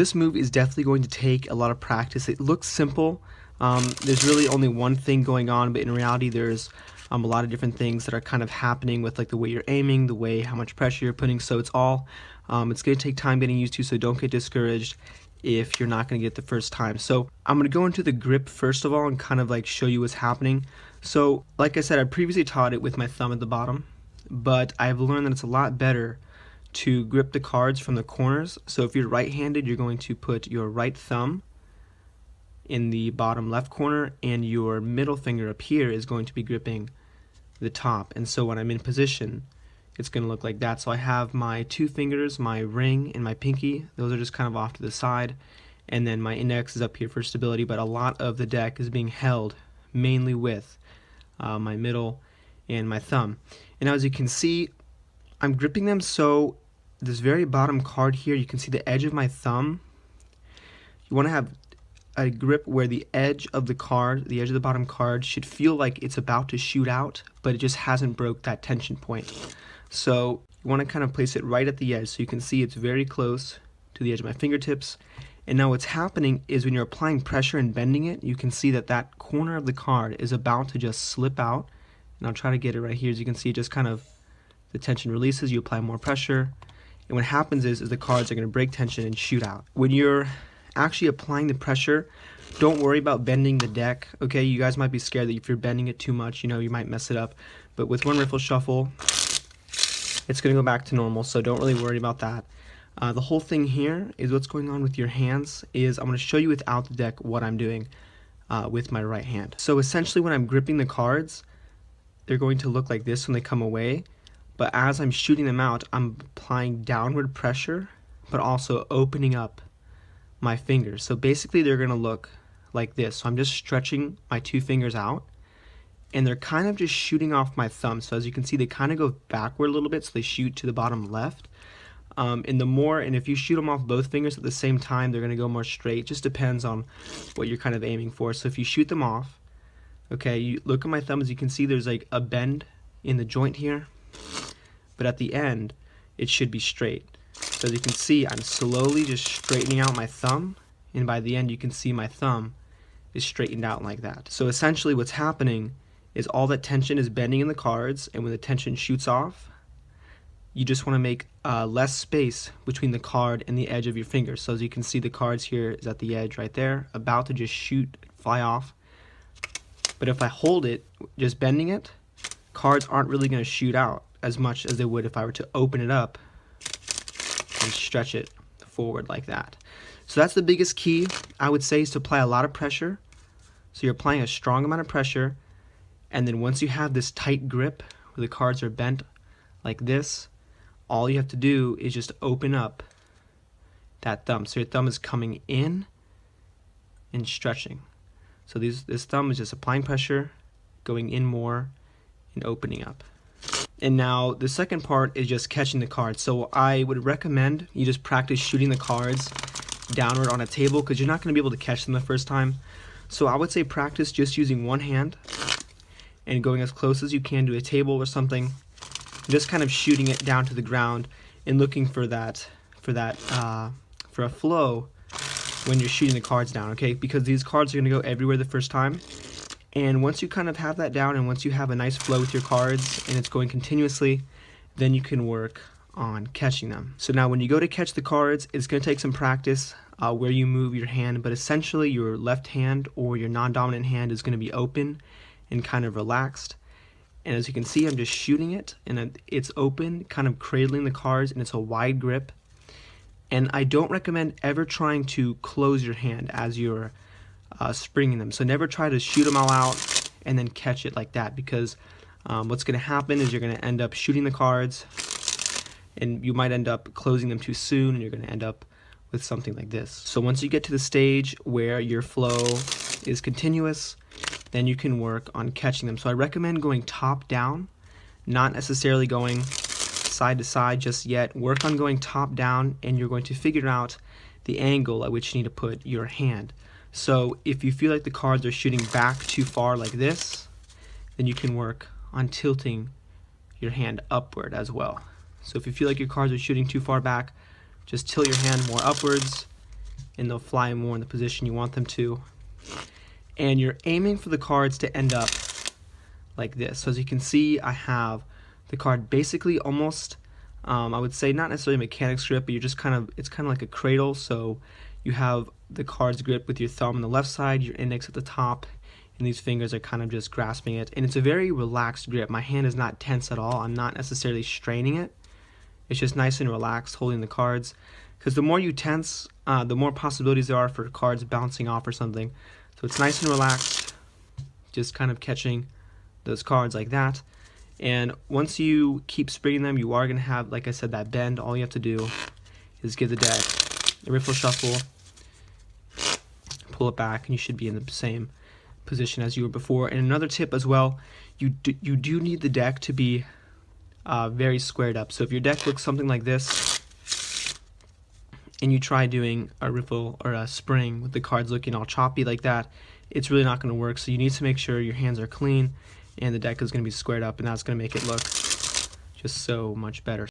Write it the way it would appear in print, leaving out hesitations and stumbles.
This move is definitely going to take a lot of practice. It looks simple. There's really only one thing going on, but in reality there's a lot of different things that are kind of happening with like the way you're aiming, the way how much pressure you're putting. So it's going to take time getting used to, so don't get discouraged if you're not going to get the first time. So I'm going to go into the grip first of all and kind of like show you what's happening. So like I said, I previously taught it with my thumb at the bottom, but I've learned that it's a lot better to grip the cards from the corners. So if you're right-handed, you're going to put your right thumb in the bottom left corner, and your middle finger up here is going to be gripping the top. And so when I'm in position, it's going to look like that. So I have my two fingers, my ring and my pinky, those are just kind of off to the side, and then my index is up here for stability, but a lot of the deck is being held mainly with my middle and my thumb. And now as you can see, I'm gripping them, so this very bottom card here, you can see the edge of my thumb. You want to have a grip where the edge of the card, the edge of the bottom card, should feel like it's about to shoot out, but it just hasn't broke that tension point. So you want to kind of place it right at the edge, so you can see it's very close to the edge of my fingertips. And now what's happening is when you're applying pressure and bending it, you can see that that corner of the card is about to just slip out. And I'll try to get it right here. As you can see, just kind of the tension releases, you apply more pressure, and what happens is the cards are going to break tension and shoot out. When you're actually applying the pressure, don't worry about bending the deck. Okay, you guys might be scared that if you're bending it too much, you might mess it up. But with one riffle shuffle, it's going to go back to normal, so don't really worry about that. The whole thing here is what's going on with your hands is I'm going to show you without the deck what I'm doing with my right hand. So essentially when I'm gripping the cards, they're going to look like this when they come away. But as I'm shooting them out, I'm applying downward pressure, but also opening up my fingers. So basically they're going to look like this. So I'm just stretching my two fingers out, and they're kind of just shooting off my thumb. So as you can see, they kind of go backward a little bit, so they shoot to the bottom left. And if you shoot them off both fingers at the same time, they're going to go more straight. It just depends on what you're kind of aiming for. So if you shoot them off, okay, you look at my thumb, as you can see, there's like a bend in the joint here. But at the end, it should be straight. So as you can see, I'm slowly just straightening out my thumb, and by the end you can see my thumb is straightened out like that. So essentially what's happening is all that tension is bending in the cards, and when the tension shoots off, you just want to make less space between the card and the edge of your finger. So as you can see, the cards here is at the edge right there, about to just fly off. But if I hold it, just bending it, cards aren't really going to shoot out as much as they would if I were to open it up and stretch it forward like that. So that's the biggest key, I would say, is to apply a lot of pressure. So you're applying a strong amount of pressure, and then once you have this tight grip where the cards are bent like this, all you have to do is just open up that thumb. So your thumb is coming in and stretching. So this thumb is just applying pressure, going in more, and opening up. And now the second part is just catching the cards. So I would recommend you just practice shooting the cards downward on a table, because you're not going to be able to catch them the first time. So I would say practice just using one hand and going as close as you can to a table or something, just kind of shooting it down to the ground and looking for a flow when you're shooting the cards down, okay? Because these cards are going to go everywhere the first time. And once you kind of have that down, and once you have a nice flow with your cards and it's going continuously, then you can work on catching them. So now when you go to catch the cards, it's going to take some practice where you move your hand, but essentially your left hand or your non-dominant hand is going to be open and kind of relaxed. And as you can see, I'm just shooting it, and it's open, kind of cradling the cards, and it's a wide grip. And I don't recommend ever trying to close your hand as you're springing them. So never try to shoot them all out and then catch it like that, because what's going to happen is you're going to end up shooting the cards, and you might end up closing them too soon, and you're going to end up with something like this. So once you get to the stage where your flow is continuous, then you can work on catching them. So I recommend going top down, not necessarily going side to side just yet. Work on going top down, and you're going to figure out the angle at which you need to put your hand. So if you feel like the cards are shooting back too far like this, then you can work on tilting your hand upward as well. So if you feel like your cards are shooting too far back, just tilt your hand more upwards, and they'll fly more in the position you want them to. And you're aiming for the cards to end up like this. So as you can see, I have the card basically almost, I would say not necessarily a mechanic's grip, but you're just it's kind of like a cradle. So you have the card's grip with your thumb on the left side, your index at the top, and these fingers are kind of just grasping it. And it's a very relaxed grip. My hand is not tense at all. I'm not necessarily straining it. It's just nice and relaxed holding the cards. Because the more you tense, the more possibilities there are for cards bouncing off or something. So it's nice and relaxed, just kind of catching those cards like that. And once you keep spinning them, you are going to have, like I said, that bend. All you have to do is give the deck a riffle shuffle, pull it back, and you should be in the same position as you were before. And another tip as well, you do need the deck to be very squared up. So if your deck looks something like this, and you try doing a riffle or a spring with the cards looking all choppy like that, it's really not going to work. So you need to make sure your hands are clean and the deck is going to be squared up, and that's going to make it look just so much better.